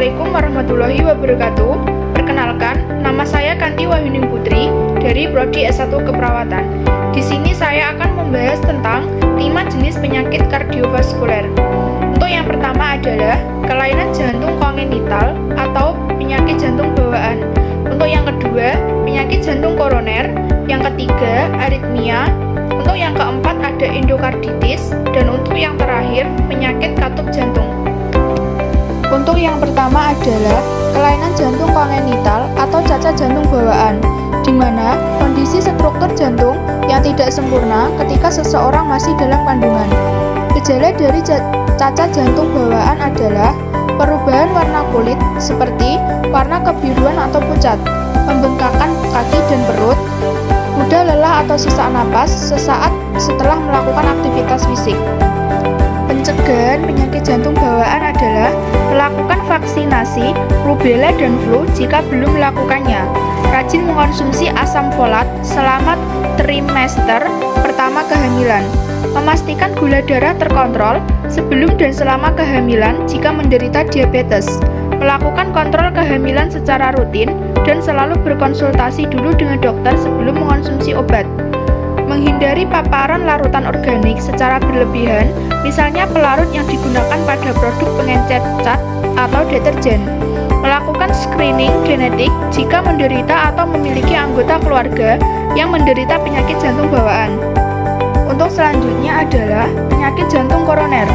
Assalamualaikum warahmatullahi wabarakatuh. Perkenalkan, nama saya Kanti Wahyuning Putri dari Prodi S1 Keperawatan. Di sini saya akan membahas tentang 5 jenis penyakit kardiovaskuler. Untuk yang pertama adalah kelainan jantung kongenital atau penyakit jantung bawaan. Untuk yang kedua, penyakit jantung koroner. Yang ketiga, aritmia. Untuk yang keempat ada endokarditis. Dan untuk yang terakhir, penyakit katup jantung. Untuk yang pertama adalah kelainan jantung kongenital atau cacat jantung bawaan, di mana kondisi struktur jantung yang tidak sempurna ketika seseorang masih dalam kandungan. Gejala dari cacat jantung bawaan adalah perubahan warna kulit seperti warna kebiruan atau pucat, pembengkakan kaki dan perut, mudah lelah atau sesak napas sesaat setelah melakukan aktivitas fisik. Pencegahan penyakit jantung bawaan adalah melakukan vaksinasi, rubella dan flu jika belum melakukannya. Rajin mengkonsumsi asam folat selama trimester pertama kehamilan. Memastikan gula darah terkontrol sebelum dan selama kehamilan jika menderita diabetes. Melakukan kontrol kehamilan secara rutin dan selalu berkonsultasi dulu dengan dokter sebelum mengkonsumsi obat. Menghindari paparan larutan organik secara berlebihan, misalnya pelarut yang digunakan pada produk pengencer cat atau deterjen. Melakukan screening genetik jika menderita atau memiliki anggota keluarga yang menderita penyakit jantung bawaan. Untuk selanjutnya adalah penyakit jantung koroner,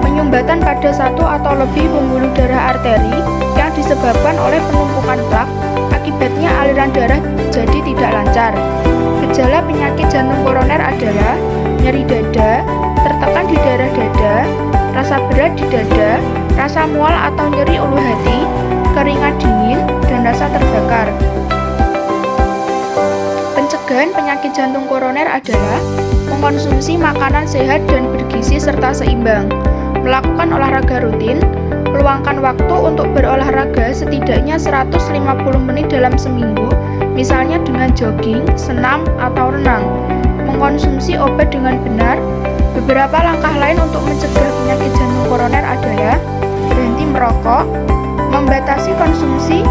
penyumbatan pada satu atau lebih pembuluh darah arteri yang disebabkan oleh penumpukan plak, akibatnya aliran darah jadi tidak lancar. Gejala penyakit jantung koroner adalah nyeri dada, tertekan di daerah dada, rasa berat di dada, rasa mual atau nyeri ulu hati, keringat dingin, dan rasa terbakar. Pencegahan penyakit jantung koroner adalah mengkonsumsi makanan sehat dan bergizi serta seimbang, melakukan olahraga rutin, meluangkan waktu untuk berolahraga setidaknya 150 menit dalam seminggu, misalnya dengan jogging, senam, atau renang, mengkonsumsi obat dengan benar. Beberapa langkah lain untuk mencegah penyakit jantung koroner adalah berhenti merokok, membatasi konsumsi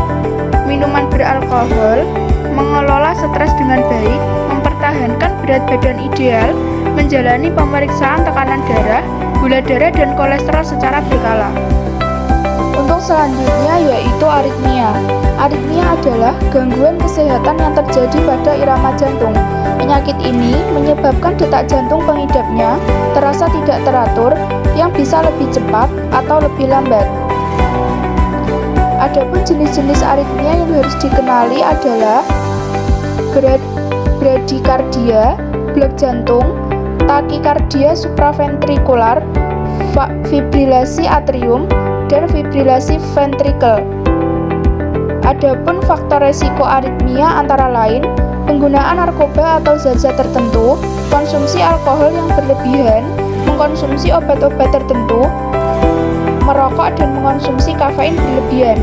minuman beralkohol, mengelola stres dengan baik, mempertahankan berat badan ideal, menjalani pemeriksaan tekanan darah, gula darah, dan kolesterol secara berkala. Untuk selanjutnya yaitu aritmia. Aritmia adalah gangguan kesehatan yang terjadi pada irama jantung. Penyakit ini menyebabkan detak jantung pengidapnya terasa tidak teratur, yang bisa lebih cepat atau lebih lambat. Adapun jenis-jenis aritmia yang harus dikenali adalah bradikardia, blok jantung, takikardia supraventrikular, fibrilasi atrium, dan fibrilasi ventrikel. Adapun faktor resiko aritmia antara lain penggunaan narkoba atau zat-zat tertentu, konsumsi alkohol yang berlebihan, mengkonsumsi obat-obat tertentu, merokok dan mengkonsumsi kafein berlebihan.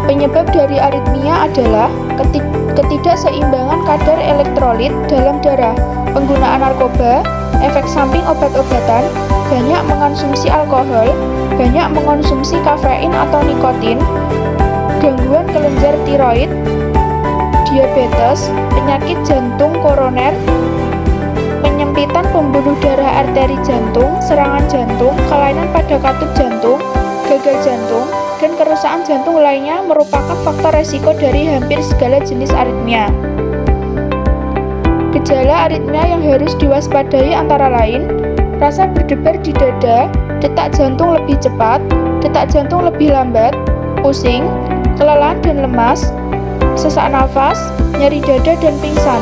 Penyebab dari aritmia adalah ketidakseimbangan kadar elektrolit dalam darah, penggunaan narkoba, efek samping obat-obatan, banyak mengkonsumsi alkohol, banyak mengkonsumsi kafein atau nikotin, gangguan kelenjar tiroid, diabetes, penyakit jantung koroner, penyempitan pembuluh darah arteri jantung, serangan jantung, kelainan pada katup jantung, gagal jantung, dan kerusakan jantung lainnya merupakan faktor resiko dari hampir segala jenis aritmia. Gejala aritmia yang harus diwaspadai antara lain rasa berdebar di dada, detak jantung lebih cepat, detak jantung lebih lambat, pusing, kelelahan dan lemas, sesak nafas, nyeri dada dan pingsan.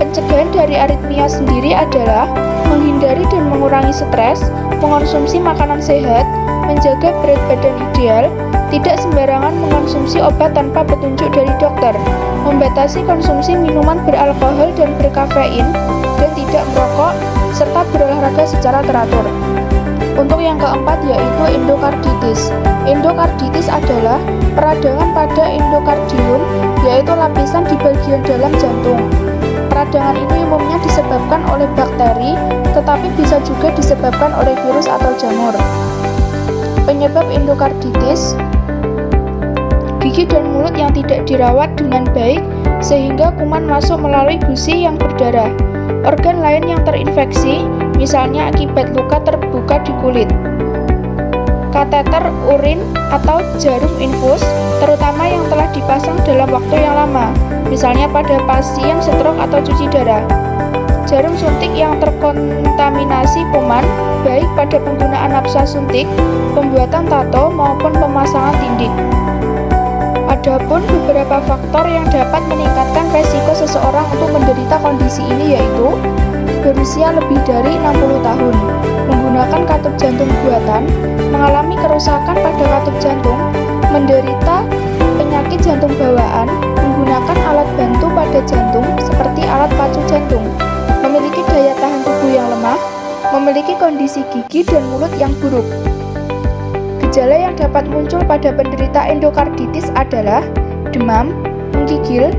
Pencegahan dari aritmia sendiri adalah menghindari dan mengurangi stres, mengkonsumsi makanan sehat, menjaga berat badan ideal, tidak sembarangan mengkonsumsi obat tanpa petunjuk dari dokter, membatasi konsumsi minuman beralkohol dan berkafein, dan tidak merokok, serta berolahraga secara teratur. Untuk yang keempat yaitu endokarditis. Endokarditis adalah peradangan pada endokardium, yaitu lapisan di bagian dalam jantung. Peradangan ini umumnya disebabkan oleh bakteri, tetapi bisa juga disebabkan oleh virus atau jamur. Penyebab endokarditis: gigi dan mulut yang tidak dirawat dengan baik sehingga kuman masuk melalui gusi yang berdarah. Organ lain yang terinfeksi, misalnya akibat luka terbuka di kulit. Kateter urin atau jarum infus, terutama yang telah dipasang dalam waktu yang lama, misalnya pada pasien stroke atau cuci darah. Jarum suntik yang terkontaminasi kuman, baik pada penggunaan napsa suntik, pembuatan tato, maupun pemasangan tindik. Adapun beberapa faktor yang dapat meningkatkan resiko seseorang untuk menderita kondisi ini yaitu berusia lebih dari 60 tahun, menggunakan katup jantung buatan, mengalami kerusakan pada katup jantung, menderita penyakit jantung bawaan, menggunakan alat bantu pada jantung seperti alat pacu jantung, memiliki daya tahan tubuh yang lemah, memiliki kondisi gigi dan mulut yang buruk. Gejala yang dapat muncul pada penderita endokarditis adalah demam, menggigil,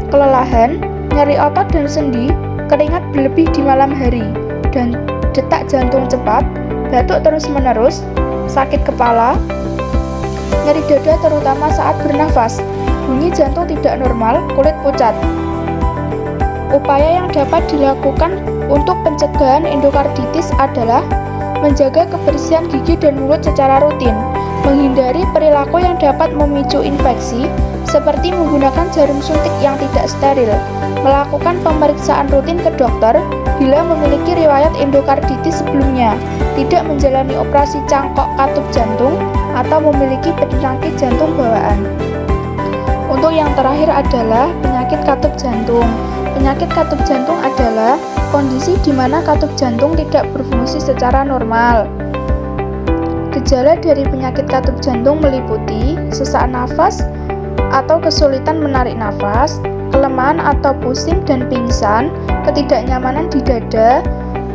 kelelahan, nyeri otot dan sendi, keringat berlebih di malam hari, dan detak jantung cepat, batuk terus-menerus, sakit kepala, nyeri dada terutama saat bernafas, bunyi jantung tidak normal, kulit pucat. Upaya yang dapat dilakukan untuk pencegahan endokarditis adalah menjaga kebersihan gigi dan mulut secara rutin, menghindari perilaku yang dapat memicu infeksi, seperti menggunakan jarum suntik yang tidak steril, melakukan pemeriksaan rutin ke dokter bila memiliki riwayat endokarditis sebelumnya, tidak menjalani operasi cangkok katup jantung, atau memiliki penyakit jantung bawaan. Untuk yang terakhir adalah penyakit katup jantung. Penyakit katup jantung adalah kondisi di mana katup jantung tidak berfungsi secara normal. Gejala dari penyakit katup jantung meliputi sesak nafas atau kesulitan menarik nafas, kelemahan atau pusing dan pingsan, ketidaknyamanan di dada,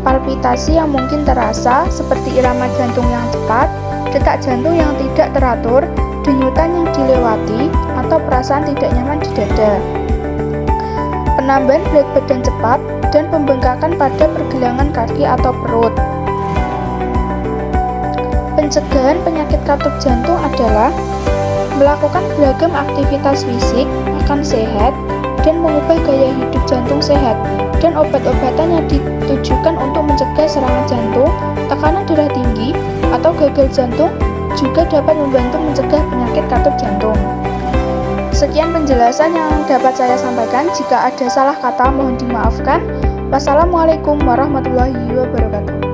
palpitasi yang mungkin terasa seperti irama jantung yang cepat, detak jantung yang tidak teratur, denyutan yang dilewati, atau perasaan tidak nyaman di dada. Penambahan berat badan cepat dan pembengkakan pada pergelangan kaki atau perut. Pencegahan penyakit katup jantung adalah melakukan beragam aktivitas fisik, makan sehat, dan mengubah gaya hidup jantung sehat, dan obat-obatan yang ditujukan untuk mencegah serangan jantung, tekanan darah tinggi, atau gagal jantung juga dapat membantu mencegah penyakit katup jantung. Sekian penjelasan yang dapat saya sampaikan. Jika ada salah kata mohon dimaafkan. Wassalamualaikum warahmatullahi wabarakatuh.